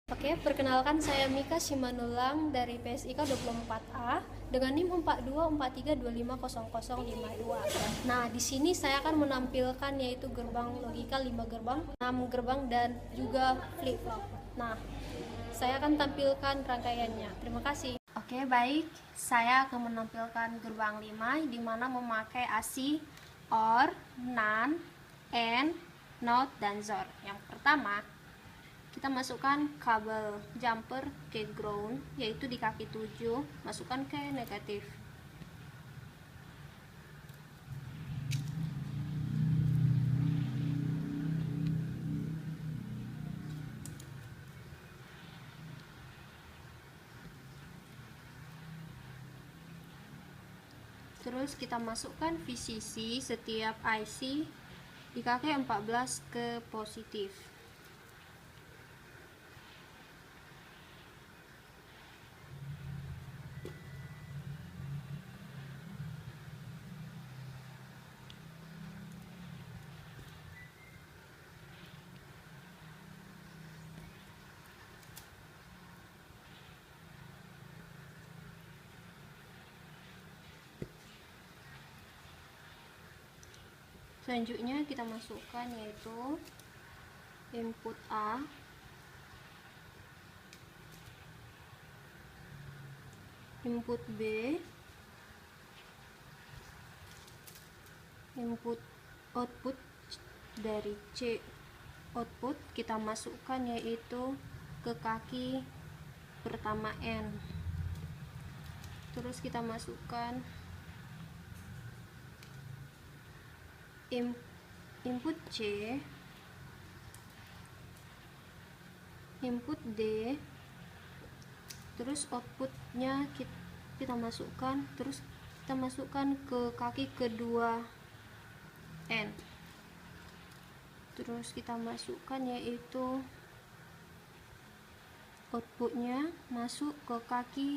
Oke, perkenalkan saya Mika Simanulang dari PSIK 24A dengan NIM 4243250052. Nah, di sini saya akan menampilkan yaitu gerbang logika 5 gerbang, 6 gerbang dan juga flip flop. Nah, saya akan tampilkan rangkaiannya. Terima kasih. Oke, baik. Saya akan menampilkan gerbang 5 di mana memakai ASI, OR, NAND, AND, NOT, dan XOR. Yang pertama, kita masukkan kabel jumper ke ground, yaitu di kaki 7, masukkan ke negatif. Terus kita masukkan VCC setiap IC di kaki 14 ke positif. Selanjutnya kita masukkan yaitu input A, input B, input output dari C output kita masukkan yaitu ke kaki pertama N. Terus kita masukkan input C, input D, terus outputnya kita masukkan, terus kita masukkan ke kaki kedua N. Terus kita masukkan yaitu outputnya masuk ke kaki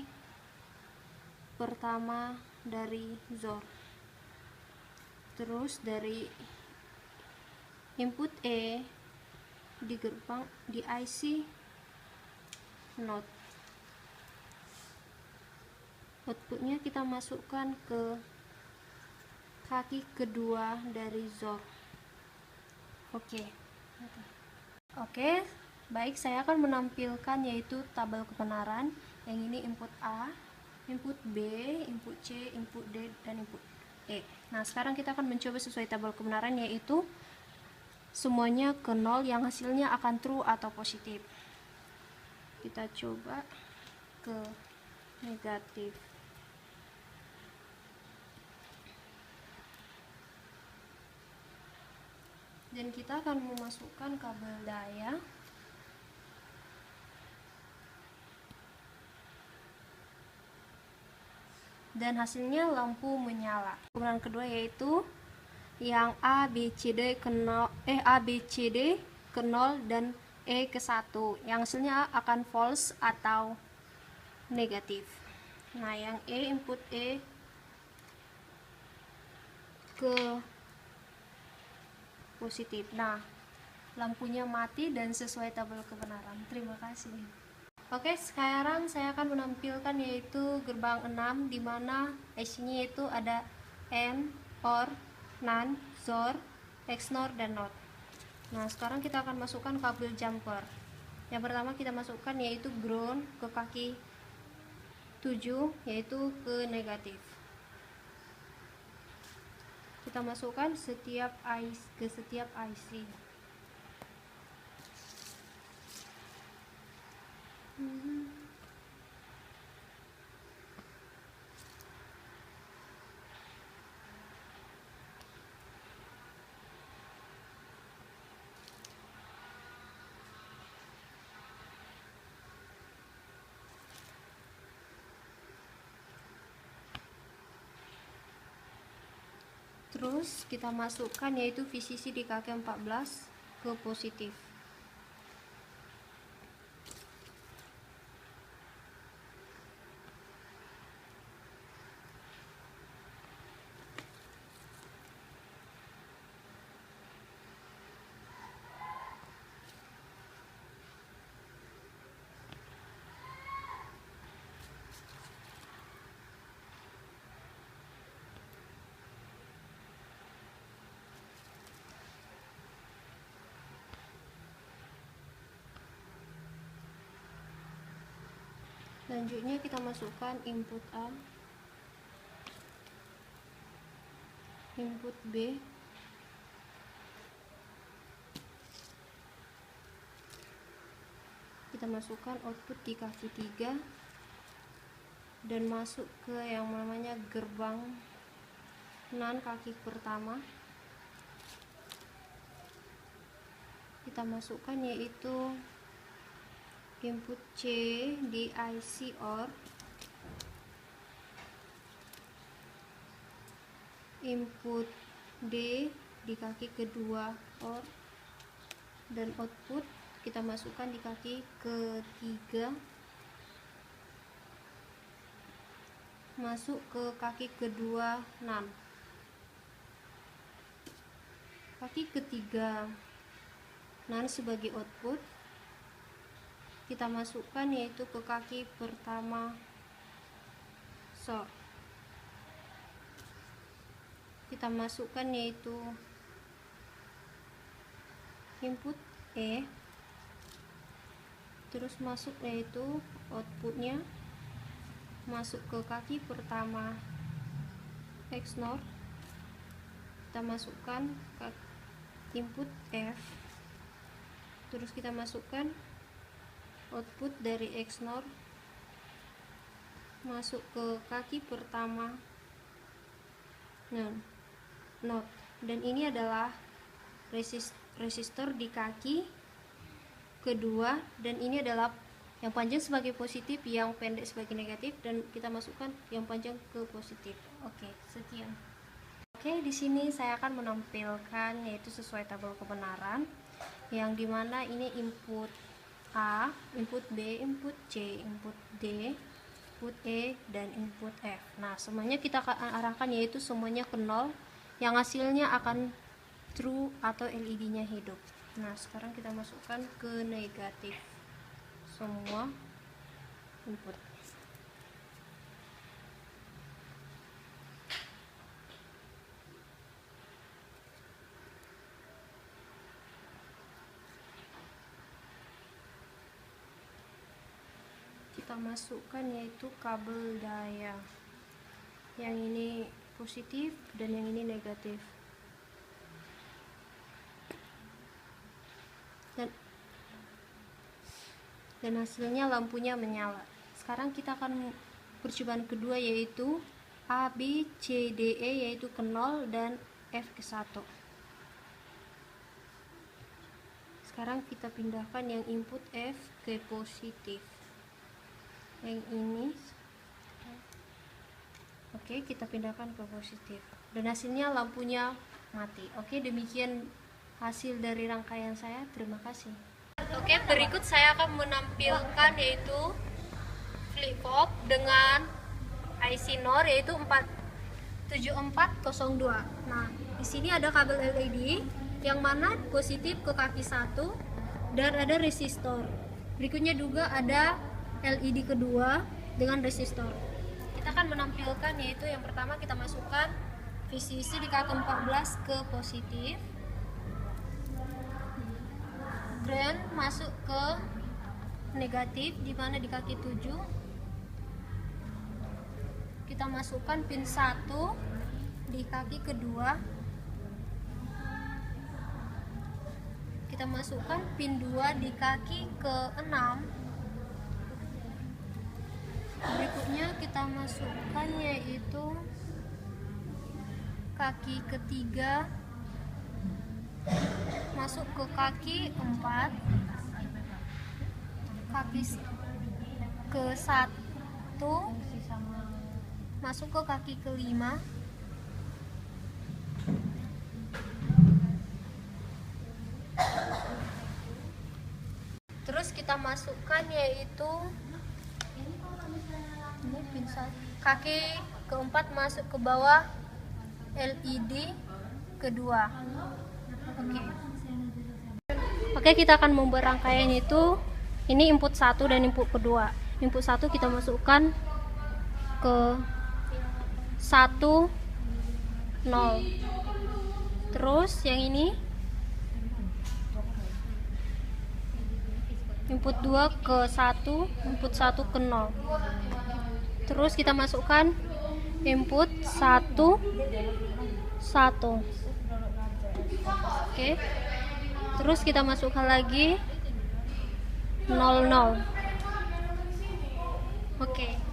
pertama dari XOR. Terus dari input E di gerbang di IC NOT, outputnya kita masukkan ke kaki kedua dari XOR. Oke, baik, saya akan menampilkan yaitu tabel kebenaran. Yang ini input A, input B, input C, input D, dan input E. Nah, sekarang kita akan mencoba sesuai tabel kebenaran, yaitu semuanya ke 0 yang hasilnya akan true atau positif. Kita coba ke negatif. Dan kita akan memasukkan kabel daya. Dan hasilnya lampu menyala. Kebenaran kedua yaitu yang A, B, C, D ke 0, A, B, C, D ke 0 dan E ke 1. Yang hasilnya akan false atau negatif. Nah, yang E, input E ke positif. Nah, lampunya mati dan sesuai tabel kebenaran. Terima kasih. Oke, sekarang saya akan menampilkan yaitu gerbang 6 di mana IC-nya itu ada AND, OR, NAND, XOR, XNOR, dan NOT. Nah, sekarang kita akan masukkan kabel jumper. Yang pertama kita masukkan yaitu ground ke kaki 7, yaitu ke negatif. Kita masukkan ke setiap IC. Terus kita masukkan yaitu VCC di kaki 14 ke positif. Selanjutnya kita masukkan input A, input B, kita masukkan output di kaki 3 dan masuk ke yang namanya gerbang NAND kaki pertama. Kita masukkan yaitu input C di IC OR, input D di kaki kedua OR, dan output kita masukkan di kaki ketiga masuk ke kaki kedua NAND. Kaki ketiga NAND sebagai output kita masukkan yaitu ke kaki pertama SOR. Kita masukkan yaitu input E, terus masuk yaitu outputnya masuk ke kaki pertama XNOR. Kita masukkan input F, terus kita masukkan output dari XNOR masuk ke kaki pertama NOT, dan ini adalah resistor di kaki kedua, dan ini adalah yang panjang sebagai positif, yang pendek sebagai negatif, dan kita masukkan yang panjang ke positif. Oke, sekian. Oke, di sini saya akan menampilkan yaitu sesuai tabel kebenaran, yang dimana ini input A, input B, input C, input D, input E, dan input F. Nah, semuanya kita akan arahkan yaitu semuanya ke 0, yang hasilnya akan true atau LED-nya hidup. Nah, sekarang kita masukkan ke negatif semua input. Kita masukkan yaitu kabel daya, yang ini positif dan yang ini negatif, dan hasilnya lampunya menyala. Sekarang kita akan percobaan kedua yaitu A, B, C, D, E yaitu ke 0 dan F ke 1. Sekarang kita pindahkan yang input F ke positif, yang ini. Oke, kita pindahkan ke positif dan hasilnya lampunya mati. Oke, demikian hasil dari rangkaian saya. Terima kasih. Oke, berikut saya akan menampilkan yaitu flip-flop dengan IC NOR yaitu 7402. Nah, di sini ada kabel LED yang mana positif ke kaki 1 dan ada resistor. Berikutnya juga ada LED kedua dengan resistor. Kita akan menampilkan yaitu yang pertama kita masukkan VCC di kaki 14 ke positif, ground masuk ke negatif di mana di kaki 7. Kita masukkan pin 1 di kaki kedua. Kita masukkan pin 2 di kaki ke-6. Berikutnya kita masukkan yaitu kaki ketiga masuk ke kaki 4, kaki ke-1 masuk ke kaki ke-5, terus kita masukkan yaitu ini pin 1, kaki ke-4 masuk ke bawah LED kedua. Oke, kita akan membuat rangkaian itu. Ini input 1 dan input kedua. Input 1 kita masukkan ke 1 0. Terus yang ini input 2 ke 1, input 1 ke 0. Terus kita masukkan input 1 1. Oke. Terus kita masukkan lagi 0 0. Oke.